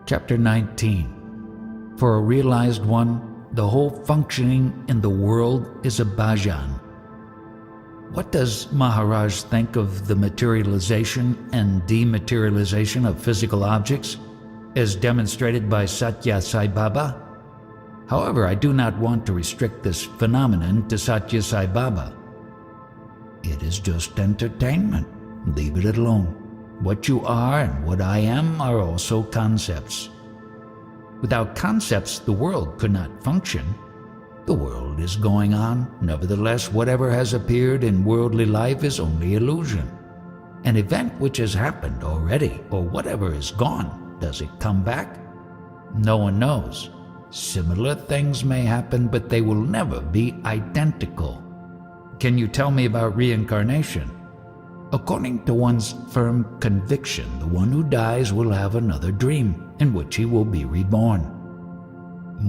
Chapter 19. For a realized one, the whole functioning in the world is a bhajan. What does Maharaj think of the materialization and dematerialization of physical objects, as demonstrated by Satya Sai Baba? However, I do not want to restrict this phenomenon to Satya Sai Baba. It is just entertainment. Leave it alone. What you are and what I am are also concepts. Without concepts, the world could not function. The world is going on. Nevertheless, whatever has appeared in worldly life is only illusion. An event which has happened already, or whatever is gone, does it come back? No one knows. Similar things may happen, but they will never be identical. Can you tell me about reincarnation? According to one's firm conviction, the one who dies will have another dream, in which he will be reborn.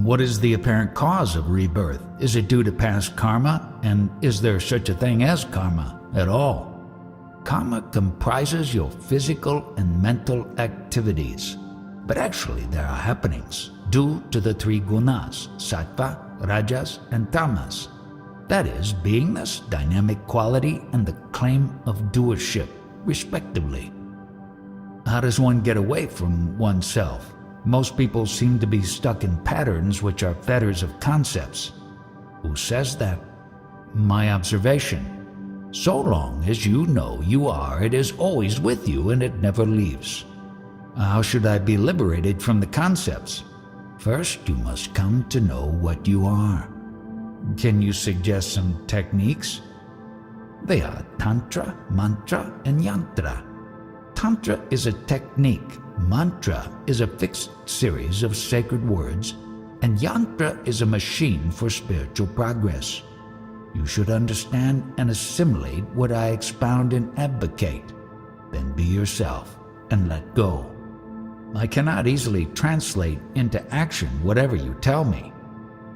What is the apparent cause of rebirth? Is it due to past karma? And is there such a thing as karma at all? Karma comprises your physical and mental activities. But actually there are happenings due to the three gunas, sattva, rajas, and tamas. That is, beingness, dynamic quality, and the claim of doership, respectively. How does one get away from oneself? Most people seem to be stuck in patterns which are fetters of concepts. Who says that? My observation. So long as you know you are, it is always with you and it never leaves. How should I be liberated from the concepts? First, you must come to know what you are. Can you suggest some techniques? They are Tantra, Mantra, and Yantra. Tantra is a technique, Mantra is a fixed series of sacred words, and Yantra is a machine for spiritual progress. You should understand and assimilate what I expound and advocate. Then be yourself and let go. I cannot easily translate into action whatever you tell me.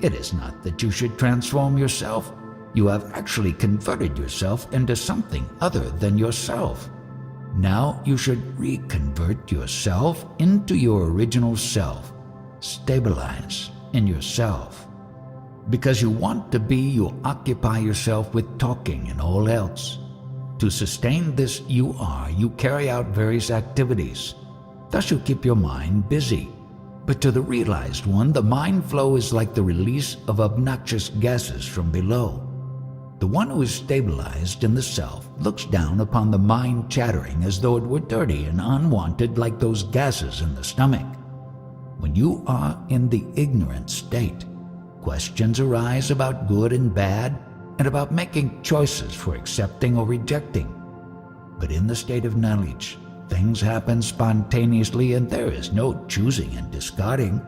It is not that you should transform yourself. You have actually converted yourself into something other than yourself. Now you should reconvert yourself into your original self. Stabilize in yourself. Because you want to be, you occupy yourself with talking and all else. To sustain this you are, you carry out various activities. Thus you keep your mind busy. But to the realized one, the mind flow is like the release of obnoxious gases from below. The one who is stabilized in the self looks down upon the mind chattering as though it were dirty and unwanted, like those gases in the stomach. When you are in the ignorant state, questions arise about good and bad and about making choices for accepting or rejecting. But in the state of knowledge, things happen spontaneously and there is no choosing and discarding.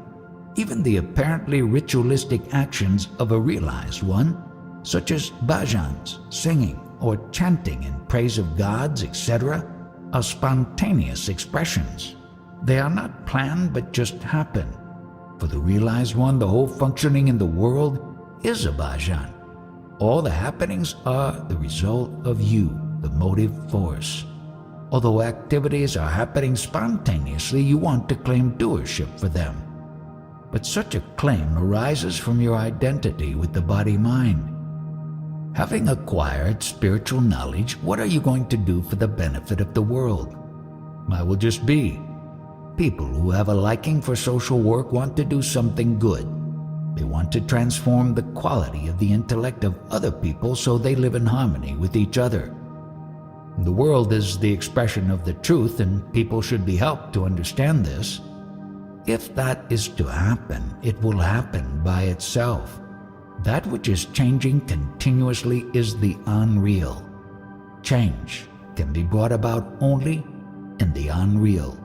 Even the apparently ritualistic actions of a realized one, such as bhajans, singing, or chanting in praise of gods, etc., are spontaneous expressions. They are not planned but just happen. For the realized one, the whole functioning in the world is a bhajan. All the happenings are the result of you, the motive force. Although activities are happening spontaneously, you want to claim doership for them. But such a claim arises from your identity with the body-mind. Having acquired spiritual knowledge, what are you going to do for the benefit of the world? I will just be. People who have a liking for social work want to do something good. They want to transform the quality of the intellect of other people so they live in harmony with each other. The world is the expression of the truth, and people should be helped to understand this. If that is to happen, it will happen by itself. That which is changing continuously is the unreal. Change can be brought about only in the unreal.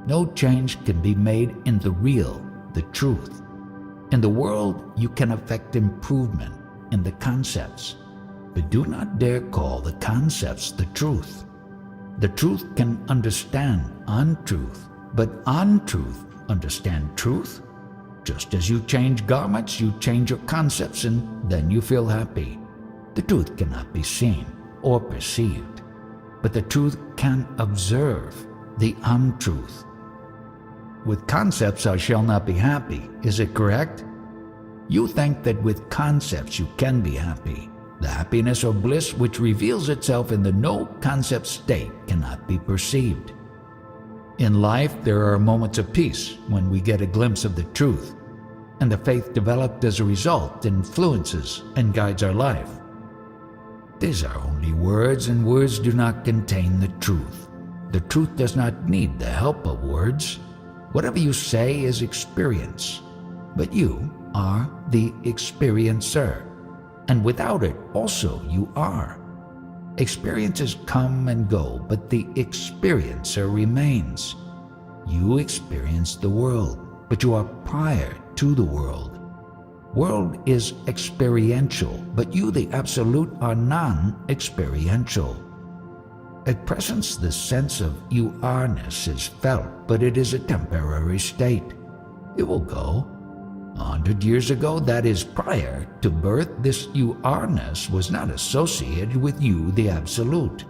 No change can be made in the real, the truth. In the world, you can effect improvement in the concepts. But do not dare call the concepts the truth. The truth can understand untruth, but untruth understand truth. Just as you change garments, you change your concepts and then you feel happy. The truth cannot be seen or perceived, but the truth can observe the untruth. with concepts I shall not be happy. Is it correct? You think that with concepts you can be happy. The happiness or bliss which reveals itself in the no-concept state cannot be perceived. In life, there are moments of peace when we get a glimpse of the truth, and the faith developed as a result influences and guides our life. These are only words, and words do not contain the truth. The truth does not need the help of words. Whatever you say is experience, but you are the experiencer, and without it also you are. Experiences come and go, but the experiencer remains. You experience the world, but you are prior to the world. World is experiential, but you, the Absolute, are non-experiential. At present, the sense of you-are-ness is felt, but it is a temporary state. It will go. 100 years ago, that is prior to birth, this you-are-ness was not associated with you, the Absolute.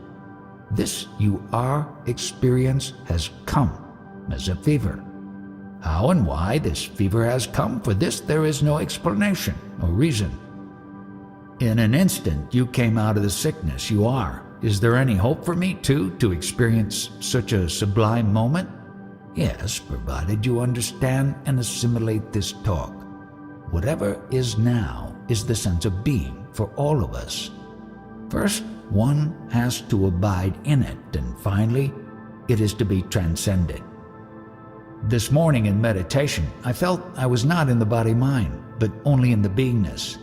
This you-are experience has come as a fever. How and why this fever has come, for this there is no explanation or reason. In an instant you came out of the sickness you are. Is there any hope for me too to experience such a sublime moment? Yes, provided you understand and assimilate this talk. Whatever is now is the sense of being for all of us. First, one has to abide in it, and finally, it is to be transcended. This morning in meditation, I felt I was not in the body-mind, but only in the beingness.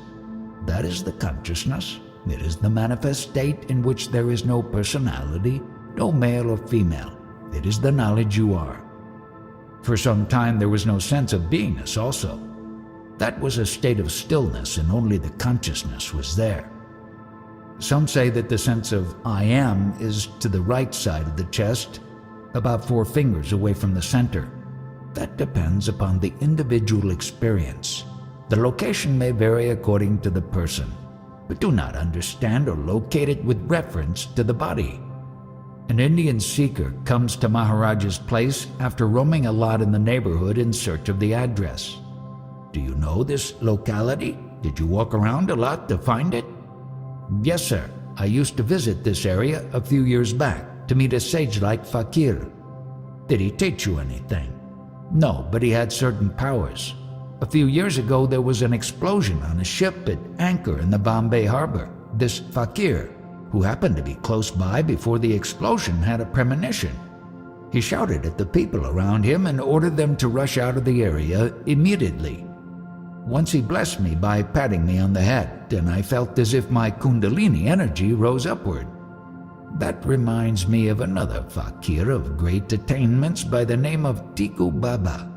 That is the consciousness. It is the manifest state in which there is no personality, no male or female. It is the knowledge you are. For some time there was no sense of beingness also. That was a state of stillness, and only the consciousness was there. Some say that the sense of I am is to the right side of the chest, about 4 fingers away from the center. That depends upon the individual experience. The location may vary according to the person, but do not understand or locate it with reference to the body. An Indian seeker comes to Maharaj's place after roaming a lot in the neighborhood in search of the address. Do you know this locality? Did you walk around a lot to find it? Yes, sir. I used to visit this area a few years back to meet a sage-like fakir. Did he teach you anything? No, but he had certain powers. A few years ago there was an explosion on a ship at anchor in the Bombay harbor. This fakir, who happened to be close by before the explosion, had a premonition. He shouted at the people around him and ordered them to rush out of the area immediately. Once he blessed me by patting me on the head, and I felt as if my kundalini energy rose upward. That reminds me of another fakir of great attainments by the name of Tiku Baba.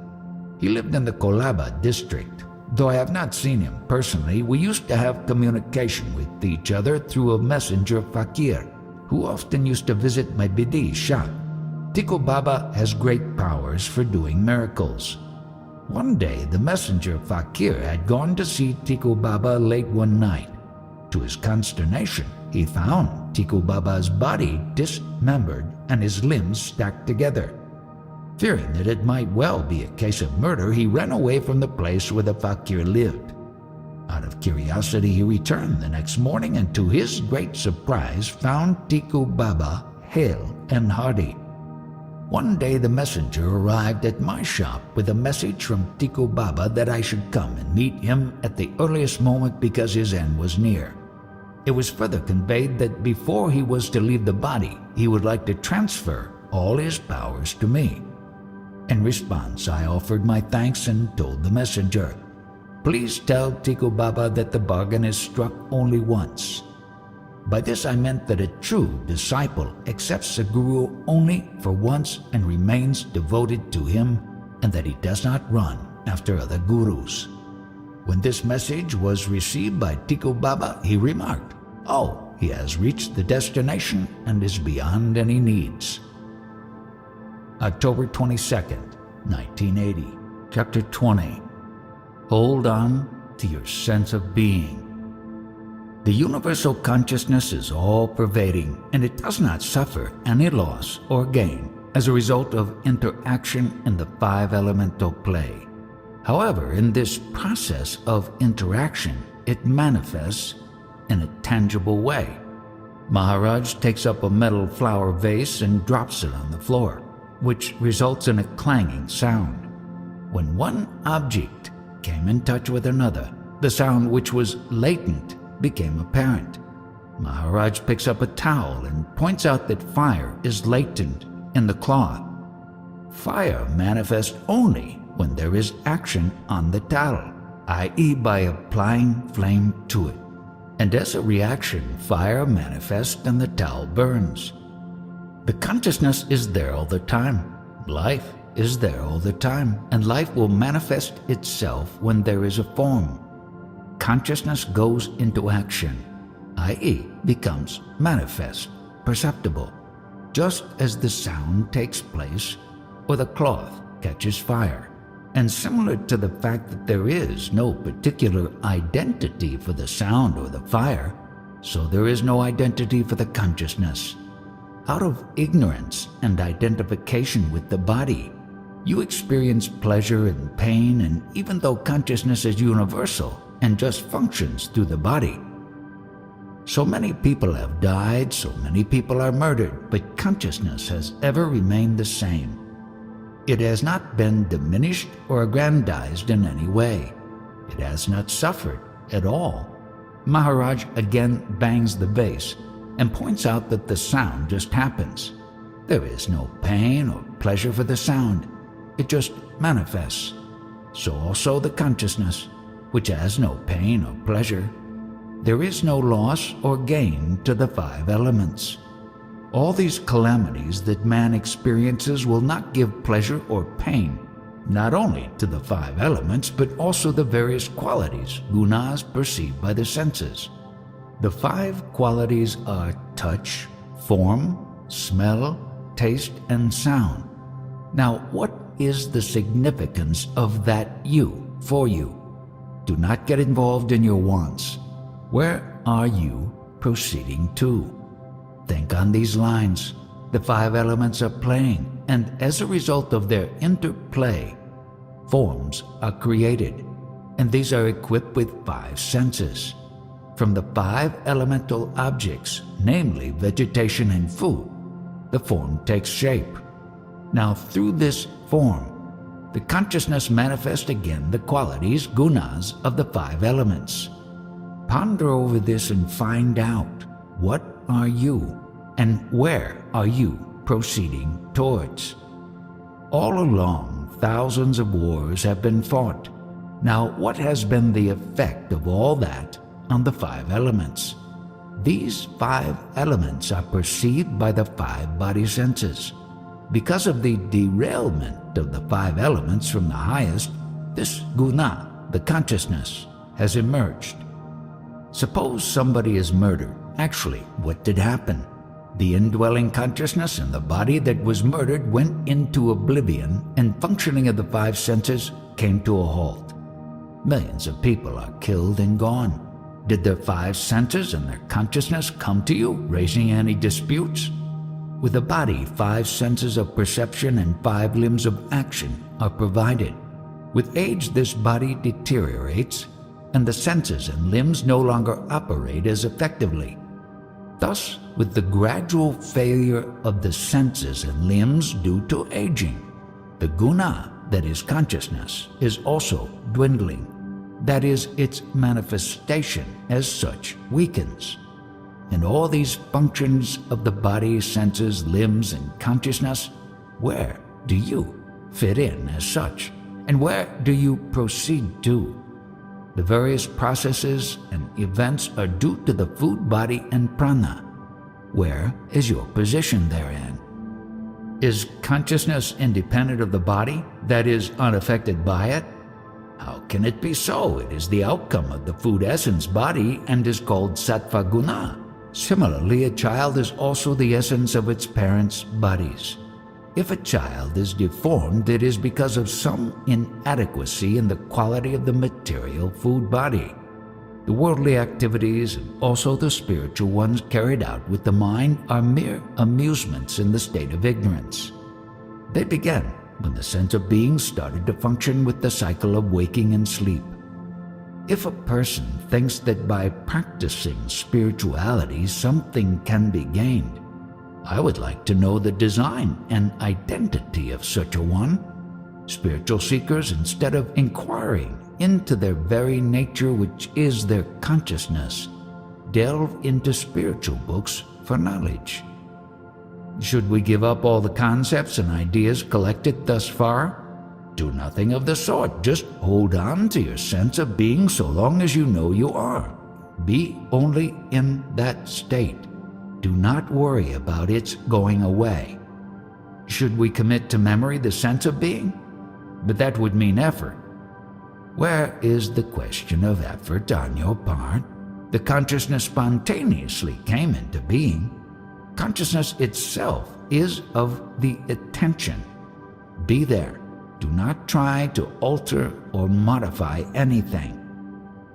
He lived in the Kolaba district. Though I have not seen him personally, we used to have communication with each other through a messenger fakir, who often used to visit my Bidi shop. Tiku Baba has great powers for doing miracles. One day, the messenger fakir had gone to see Tiku Baba late one night. To his consternation, he found Tiku Baba's body dismembered and his limbs stacked together. Fearing that it might well be a case of murder, he ran away from the place where the fakir lived. Out of curiosity, he returned the next morning and to his great surprise found Tiku Baba hale and hearty. One day the messenger arrived at my shop with a message from Tiku Baba that I should come and meet him at the earliest moment because his end was near. It was further conveyed that before he was to leave the body, he would like to transfer all his powers to me. In response, I offered my thanks and told the messenger, "Please tell Tiku Baba that the bargain is struck only once." By this I meant that a true disciple accepts a guru only for once and remains devoted to him, and that he does not run after other gurus. When this message was received by Tiku Baba, he remarked, "Oh, he has reached the destination and is beyond any needs." October 22nd, 1980, Chapter 20. Hold on to your sense of being. The universal consciousness is all-pervading, and it does not suffer any loss or gain as a result of interaction in the five elemental play. However, in this process of interaction, it manifests in a tangible way. Maharaj takes up a metal flower vase and drops it on the floor, which results in a clanging sound. When one object came in touch with another, the sound which was latent became apparent. Maharaj picks up a towel and points out that fire is latent in the cloth. Fire manifests only when there is action on the towel, i.e. by applying flame to it. And as a reaction, fire manifests and the towel burns. The consciousness is there all the time. Life is there all the time, and life will manifest itself when there is a form. Consciousness goes into action, i.e. becomes manifest, perceptible, just as the sound takes place or the cloth catches fire. And similar to the fact that there is no particular identity for the sound or the fire, so there is no identity for the consciousness. Out of ignorance and identification with the body, you experience pleasure and pain, and even though consciousness is universal and just functions through the body. So many people have died, so many people are murdered, but consciousness has ever remained the same. It has not been diminished or aggrandized in any way. It has not suffered at all. Maharaj again bangs the vase and points out that the sound just happens. There is no pain or pleasure for the sound. It just manifests. So also the consciousness, which has no pain or pleasure. There is no loss or gain to the five elements. All these calamities that man experiences will not give pleasure or pain, not only to the five elements, but also the various qualities, gunas, perceived by the senses. The five qualities are touch, form, smell, taste, and sound. Now, what is the significance of that you, for you? Do not get involved in your wants. Where are you proceeding to? Think on these lines. The five elements are playing, and as a result of their interplay, forms are created, and these are equipped with five senses. From the five elemental objects, namely vegetation and food, the form takes shape. Now through this form, the consciousness manifests again the qualities, gunas, of the five elements. Ponder over this and find out, what are you, and where are you proceeding towards? All along, thousands of wars have been fought. Now, what has been the effect of all that on the five elements? These five elements are perceived by the five body senses. Because of the derailment of the five elements from the highest, this guna, the consciousness, has emerged. Suppose somebody is murdered. Actually, what did happen? The indwelling consciousness in the body that was murdered went into oblivion, and functioning of the five senses came to a halt. Millions of people are killed and gone. Did their five senses and their consciousness come to you, raising any disputes? With the body, five senses of perception and five limbs of action are provided. With age, this body deteriorates, and the senses and limbs no longer operate as effectively. Thus, with the gradual failure of the senses and limbs due to aging, the guna, that is consciousness, is also dwindling. That is, its manifestation as such weakens. And all these functions of the body, senses, limbs, and consciousness, where do you fit in as such? And where do you proceed to? The various processes and events are due to the food, body, and prana. Where is your position therein? Is consciousness independent of the body, that is, unaffected by it? How can it be so? It is the outcome of the food essence body and is called sattva guna. Similarly, a child is also the essence of its parents' bodies. If a child is deformed, it is because of some inadequacy in the quality of the material food body. The worldly activities and also the spiritual ones carried out with the mind are mere amusements in the state of ignorance. They began when the sense of being started to function with the cycle of waking and sleep. If a person thinks that by practicing spirituality something can be gained, I would like to know the design and identity of such a one. Spiritual seekers, instead of inquiring into their very nature, which is their consciousness, delve into spiritual books for knowledge. Should we give up all the concepts and ideas collected thus far? Do nothing of the sort. Just hold on to your sense of being so long as you know you are. Be only in that state. Do not worry about its going away. Should we commit to memory the sense of being? But that would mean effort. Where is the question of effort on your part? The consciousness spontaneously came into being. Consciousness itself is of the attention. Be there. Do not try to alter or modify anything.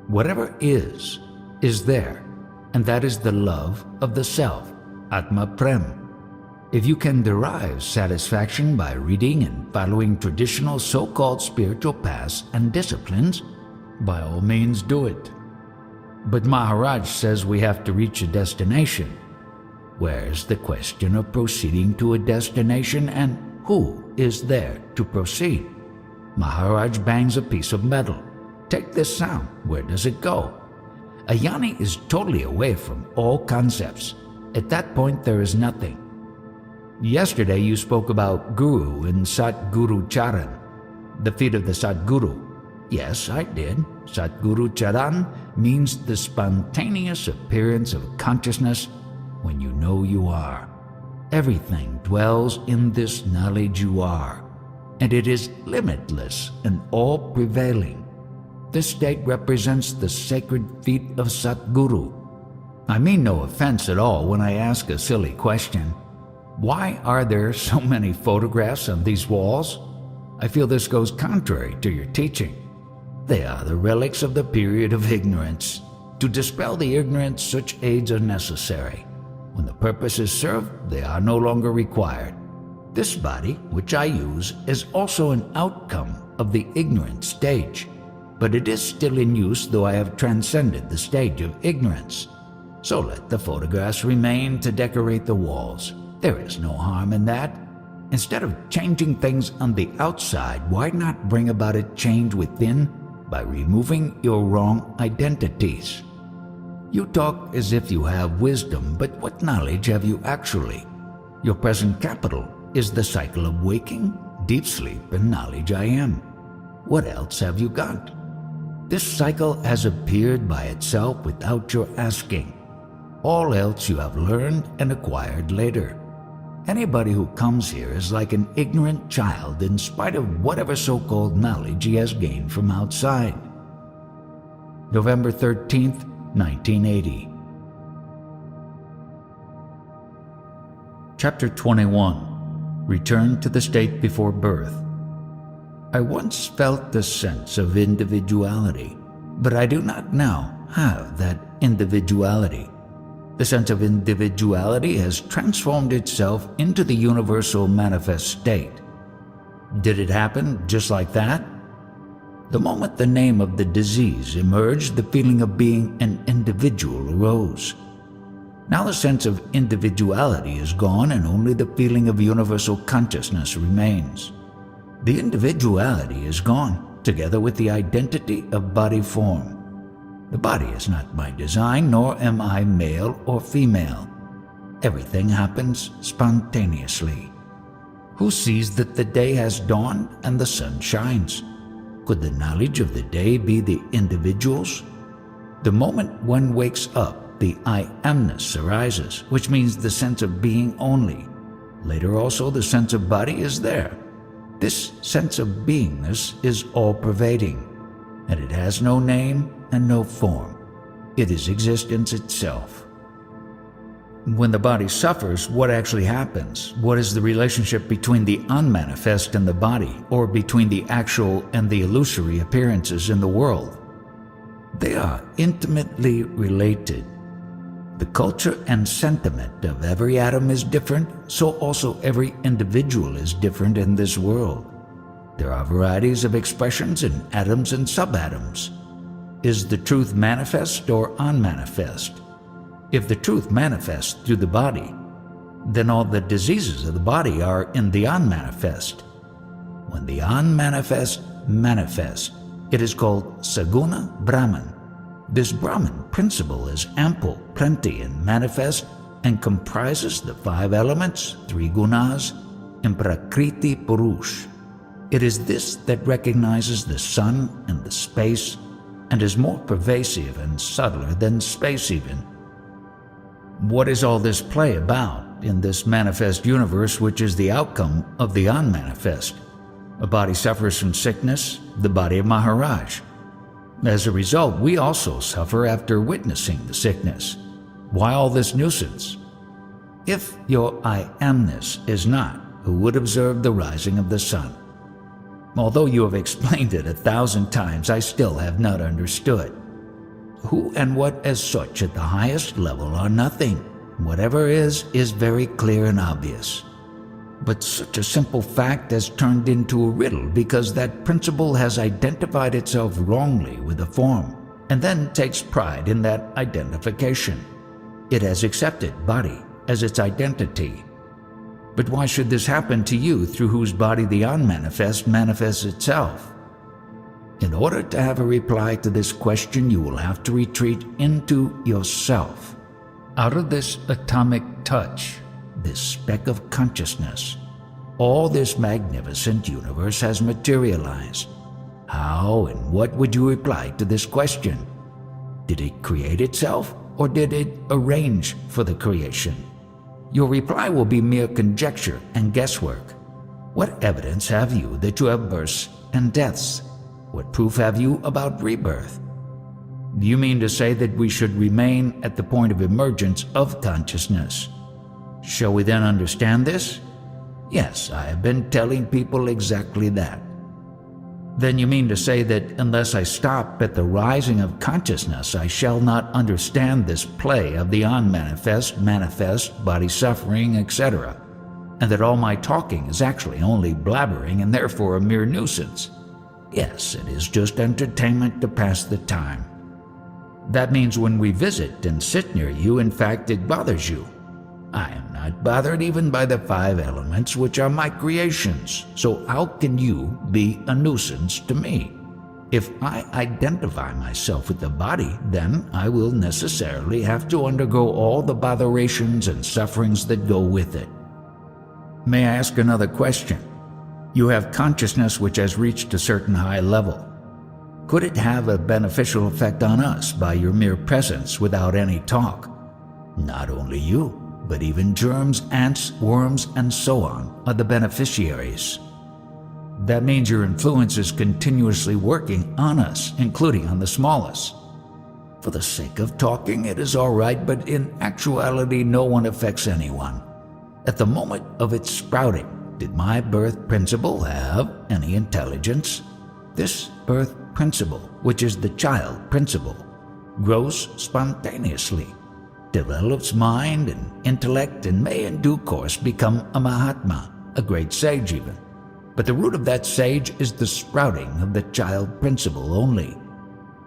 Whatever is there, and that is the love of the self, Atma Prem. If you can derive satisfaction by reading and following traditional so-called spiritual paths and disciplines, by all means do it. But Maharaj says we have to reach a destination. Where's the question of proceeding to a destination, and who is there to proceed? Maharaj bangs a piece of metal. Take this sound. Where does it go? A jnani is totally away from all concepts. At that point there is nothing. Yesterday you spoke about Guru and Satguru Charan, the feet of the Satguru. Yes, I did. Satguru Charan means the spontaneous appearance of consciousness when you know you are. Everything dwells in this knowledge you are, and it is limitless and all-prevailing. This state represents the sacred feet of Satguru. I mean no offense at all when I ask a silly question. Why are there so many photographs on these walls? I feel this goes contrary to your teaching. They are the relics of the period of ignorance. To dispel the ignorance, such aids are necessary. When the purpose is served, they are no longer required. This body, which I use, is also an outcome of the ignorant stage, but it is still in use, though I have transcended the stage of ignorance. So let the photographs remain to decorate the walls. There is no harm in that. Instead of changing things on the outside, why not bring about a change within by removing your wrong identities? You talk as if you have wisdom, but what knowledge have you actually? Your present capital is the cycle of waking, deep sleep, and knowledge I am. What else have you got? This cycle has appeared by itself without your asking. All else you have learned and acquired later. Anybody who comes here is like an ignorant child in spite of whatever so-called knowledge he has gained from outside. November 13th, 1980. Chapter 21. Return to the state before birth. I once felt the sense of individuality, but I do not now have that individuality. The sense of individuality has transformed itself into the universal manifest state. Did it happen just like that? The moment the name of the disease emerged, the feeling of being an individual arose. Now the sense of individuality is gone and only the feeling of universal consciousness remains. The individuality is gone, together with the identity of body form. The body is not my design, nor am I male or female. Everything happens spontaneously. Who sees that the day has dawned and the sun shines? Could the knowledge of the day be the individual's? The moment one wakes up, the I amness arises, which means the sense of being only. Later also the sense of body is there. This sense of beingness is all-pervading, and it has no name and no form. It is existence itself. When the body suffers, what actually happens? What is the relationship between the unmanifest and the body, or between the actual and the illusory appearances in the world? They are intimately related. The culture and sentiment of every atom is different, so also every individual is different in this world. There are varieties of expressions in atoms and subatoms. Is the truth manifest or unmanifest? If the truth manifests through the body, then all the diseases of the body are in the unmanifest. When the unmanifest manifests, it is called Saguna Brahman. This Brahman principle is ample, plenty, and manifest, and comprises the 5 elements, 3 gunas, and Prakriti Purush. It is this that recognizes the sun and the space, and is more pervasive and subtler than space even. What is all this play about in this manifest universe, which is the outcome of the unmanifest? A body suffers from sickness, the body of Maharaj. As a result, we also suffer after witnessing the sickness. Why all this nuisance? If your I amness is not, who would observe the rising of the sun? Although you have explained it 1,000 times, I still have not understood. Who and what as such at the highest level are nothing. Whatever is very clear and obvious. But such a simple fact has turned into a riddle because that principle has identified itself wrongly with a form and then takes pride in that identification. It has accepted body as its identity. But why should this happen to you through whose body the unmanifest manifests itself? In order to have a reply to this question, you will have to retreat into yourself. Out of this atomic touch, this speck of consciousness, all this magnificent universe has materialized. How and what would you reply to this question? Did it create itself, or did it arrange for the creation? Your reply will be mere conjecture and guesswork. What evidence have you that you have births and deaths? What proof have you about rebirth? Do you mean to say that we should remain at the point of emergence of consciousness? Shall we then understand this? Yes, I have been telling people exactly that. Then you mean to say that unless I stop at the rising of consciousness, I shall not understand this play of the unmanifest, manifest, body suffering, etc., and that all my talking is actually only blabbering and therefore a mere nuisance? Yes, it is just entertainment to pass the time. That means when we visit and sit near you, in fact, it bothers you. I am not bothered even by the 5 elements, which are my creations, so how can you be a nuisance to me? If I identify myself with the body, then I will necessarily have to undergo all the botherations and sufferings that go with it. May I ask another question? You have consciousness which has reached a certain high level. Could it have a beneficial effect on us by your mere presence without any talk? Not only you, but even germs, ants, worms, and so on are the beneficiaries. That means your influence is continuously working on us, including on the smallest. For the sake of talking, it is all right, but in actuality, no one affects anyone. At the moment of its sprouting, did my birth principle have any intelligence? This birth principle, which is the child principle, grows spontaneously, develops mind and intellect, and may in due course become a Mahatma, a great sage even. But the root of that sage is the sprouting of the child principle only.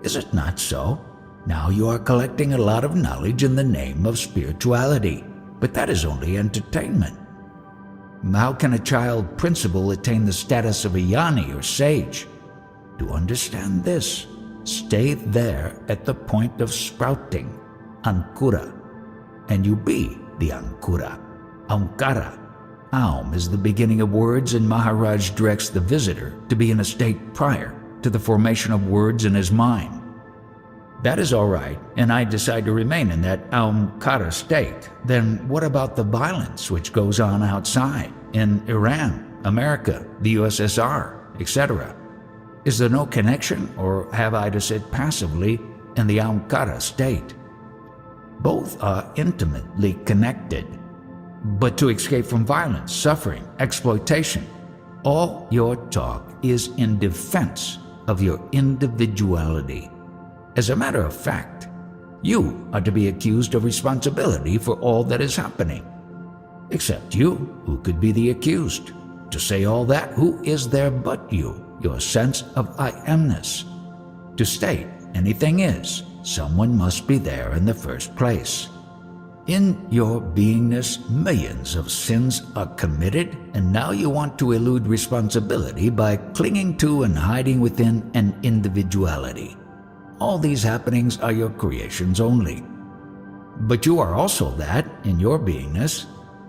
Is it not so? Now you are collecting a lot of knowledge in the name of spirituality, but that is only entertainment. How can a child principle attain the status of a Jnani or sage? To understand this, stay there at the point of sprouting, Ankura, and you be the Ankura, Ankara. Aum is the beginning of words, and Maharaj directs the visitor to be in a state prior to the formation of words in his mind. That is all right, and I decide to remain in that Aumkara state. Then what about the violence which goes on outside, in Iran, America, the USSR, etc.? Is there no connection, or have I to sit passively in the Aumkara state? Both are intimately connected. But to escape from violence, suffering, exploitation, all your talk is in defense of your individuality. As a matter of fact, You are to be accused of responsibility for all that is happening. Except you, who could be the accused? To say all that, who is there but you, your sense of I-amness? To state anything is, someone must be there in the first place. In your beingness, millions of sins are committed, and now you want to elude responsibility by clinging to and hiding within an individuality. All these happenings are your creations only. But you are also that in your beingness.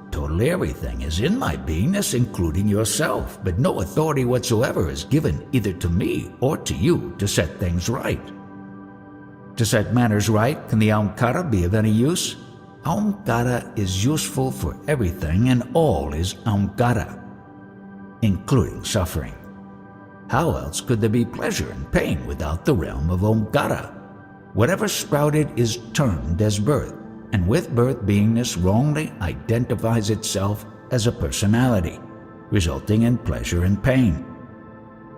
Totally everything is in my beingness, including yourself, but no authority whatsoever is given either to me or to you to set things right. To set matters right, can the Aumkara be of any use? Aumkara is useful for everything, and all is Aumkara, including suffering. How else could there be pleasure and pain without the realm of Aumkara? Whatever sprouted is termed as birth, and with birth beingness wrongly identifies itself as a personality, resulting in pleasure and pain.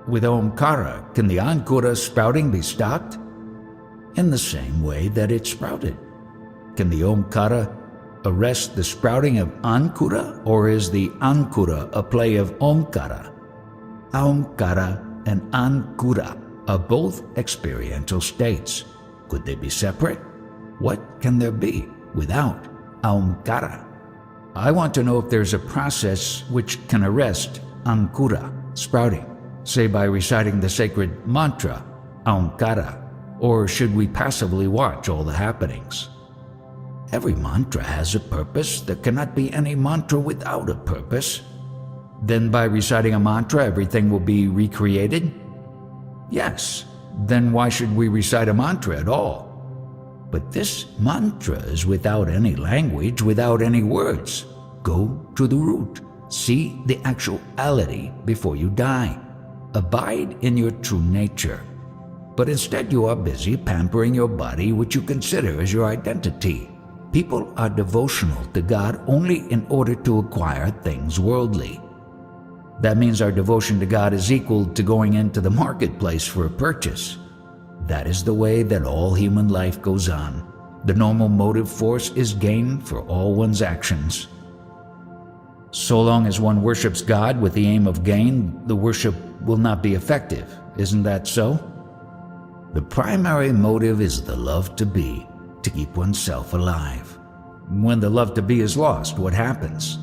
With Aumkara, can the Ankura sprouting be stopped? In the same way that it sprouted. Can the Omkara arrest the sprouting of Ankura, or is the Ankura a play of Omkara? Aumkara and Ankura are both experiential states. Could they be separate? What can there be without Aumkara? I want to know if there's a process which can arrest Ankura sprouting, say by reciting the sacred mantra, Aumkara, or should we passively watch all the happenings? Every mantra has a purpose. There cannot be any mantra without a purpose. Then by reciting a mantra, everything will be recreated? Yes. Then why should we recite a mantra at all? But this mantra is without any language, without any words. Go to the root. See the actuality before you die. Abide in your true nature. But instead you are busy pampering your body, which you consider as your identity. People are devotional to God only in order to acquire things worldly. That means our devotion to God is equal to going into the marketplace for a purchase. That is the way that all human life goes on. The normal motive force is gain for all one's actions. So long as one worships God with the aim of gain, the worship will not be effective. Isn't that so? The primary motive is the love to be, to keep oneself alive. When the love to be is lost, what happens?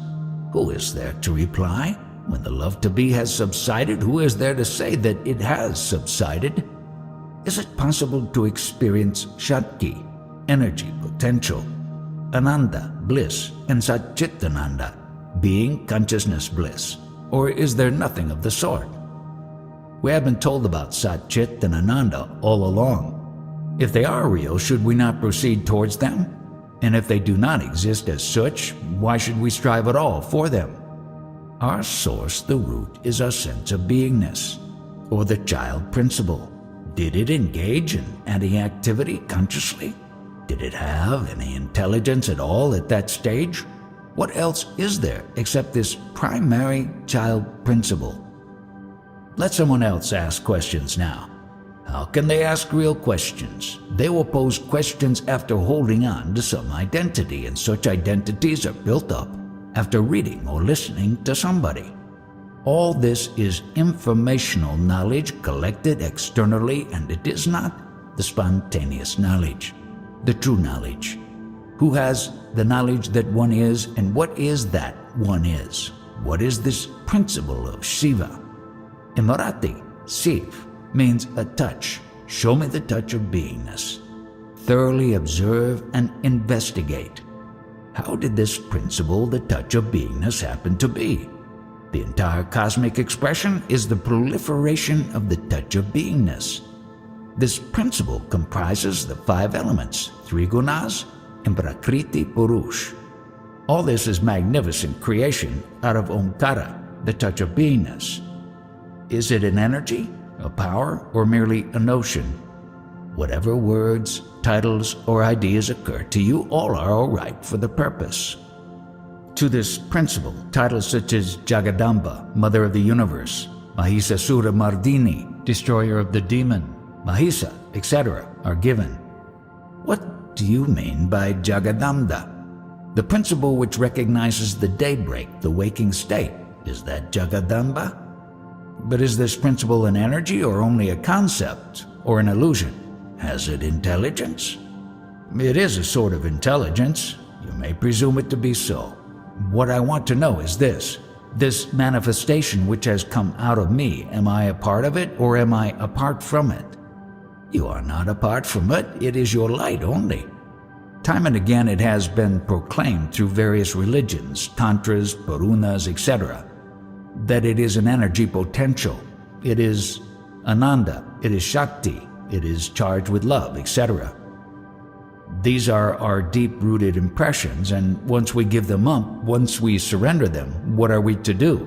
Who is there to reply? When the love to be has subsided, who is there to say that it has subsided? Is it possible to experience Shakti, energy, potential, Ananda, bliss, and Satchitananda, being, consciousness, bliss? Or is there nothing of the sort? We have been told about Satchit and Ananda all along. If they are real, should we not proceed towards them? And if they do not exist as such, why should we strive at all for them? Our source, the root, is our sense of beingness, or the child principle. Did it engage in any activity consciously? Did it have any intelligence at all at that stage? What else is there except this primary child principle? Let someone else ask questions now. How can they ask real questions? They will pose questions after holding on to some identity, and such identities are built up after reading or listening to somebody. All this is informational knowledge collected externally, and it is not the spontaneous knowledge, the true knowledge. Who has the knowledge that one is, and what is that one is? What is this principle of Shiva? Imarati, Siv, means a touch. Show me the touch of beingness. Thoroughly observe and investigate. How did this principle, the touch of beingness, happen to be? The entire cosmic expression is the proliferation of the touch of beingness. This principle comprises the 5 elements, 3 gunas, and Prakriti Purush. All this is magnificent creation out of Omkara, the touch of beingness. Is it an energy, a power, or merely a notion? Whatever words, titles, or ideas occur to you, all are all right for the purpose. To this principle, titles such as Jagadamba, Mother of the Universe, Mahisasura Mardini, Destroyer of the Demon, Mahisa, etc. are given. What do you mean by Jagadanda? The principle which recognizes the daybreak, the waking state, is that Jagadamba? But is this principle an energy or only a concept or an illusion? Has it intelligence? It is a sort of intelligence. You may presume it to be so. What I want to know is this manifestation which has come out of me, am I a part of it or am I apart from it? You are not apart from it, it is your light only. Time and again it has been proclaimed through various religions, tantras, purunas, etc., that it is an energy potential, it is Ananda, it is Shakti, it is charged with love, etc. These are our deep-rooted impressions, and once we give them up, once we surrender them, what are we to do?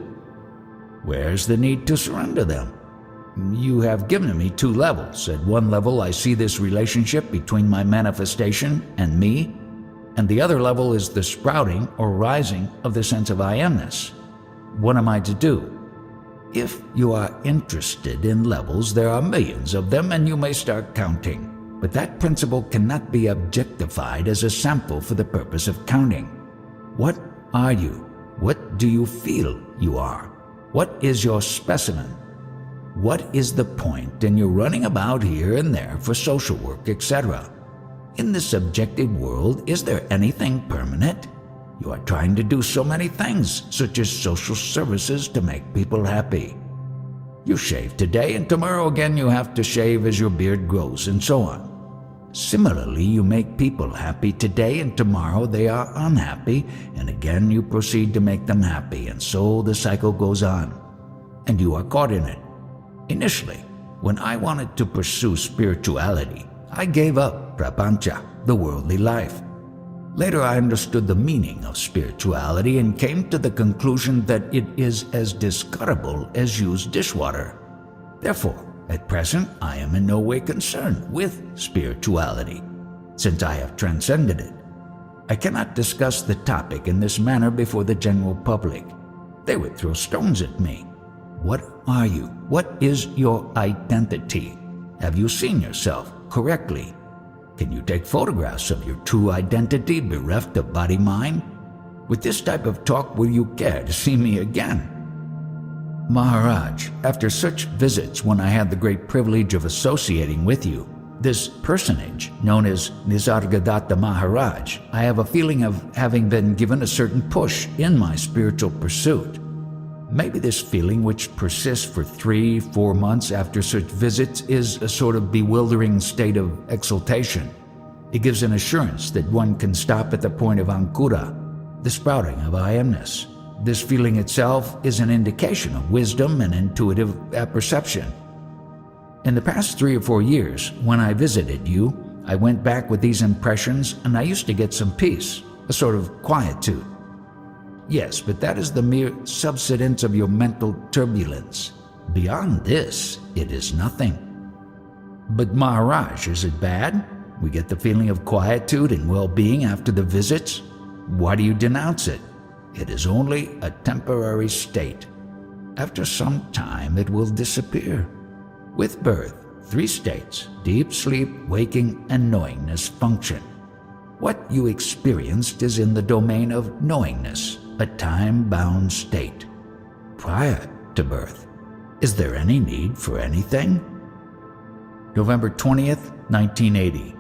Where's the need to surrender them? You have given me two levels. At one level, I see this relationship between my manifestation and me, and the other level is the sprouting or rising of the sense of I-amness. What am I to do? If you are interested in levels, there are millions of them, and you may start counting. But that principle cannot be objectified as a sample for the purpose of counting. What are you? What do you feel you are? What is your specimen? What is the point in your running about here and there for social work, etc.? In this subjective world, is there anything permanent? You are trying to do so many things, such as social services, to make people happy. You shave today, and tomorrow again you have to shave as your beard grows, and so on. Similarly, you make people happy today, and tomorrow they are unhappy, and again you proceed to make them happy, and so the cycle goes on. And you are caught in it. Initially, when I wanted to pursue spirituality, I gave up prapancha, the worldly life. Later I understood the meaning of spirituality and came to the conclusion that it is as discardable as used dishwater. Therefore, at present, I am in no way concerned with spirituality, since I have transcended it. I cannot discuss the topic in this manner before the general public. They would throw stones at me. What are you? What is your identity? Have you seen yourself correctly? Can you take photographs of your true identity bereft of body-mind? With this type of talk, will you care to see me again? Maharaj, after such visits when I had the great privilege of associating with you, this personage, known as Nisargadatta Maharaj, I have a feeling of having been given a certain push in my spiritual pursuit. Maybe this feeling, which persists for 3-4 months after such visits, is a sort of bewildering state of exaltation. It gives an assurance that one can stop at the point of Ankura, the sprouting of I-amness. This feeling itself is an indication of wisdom and intuitive apperception. In the past 3 or 4 years, when I visited you, I went back with these impressions and I used to get some peace, a sort of quietude. Yes, but that is the mere subsidence of your mental turbulence. Beyond this, it is nothing. But Maharaj, is it bad? We get the feeling of quietude and well-being after the visits. Why do you denounce it? It is only a temporary state. After some time, it will disappear. With birth, 3 states, deep sleep, waking, and knowingness function. What you experienced is in the domain of knowingness, a time-bound state. Prior to birth, is there any need for anything? November 20th, 1980.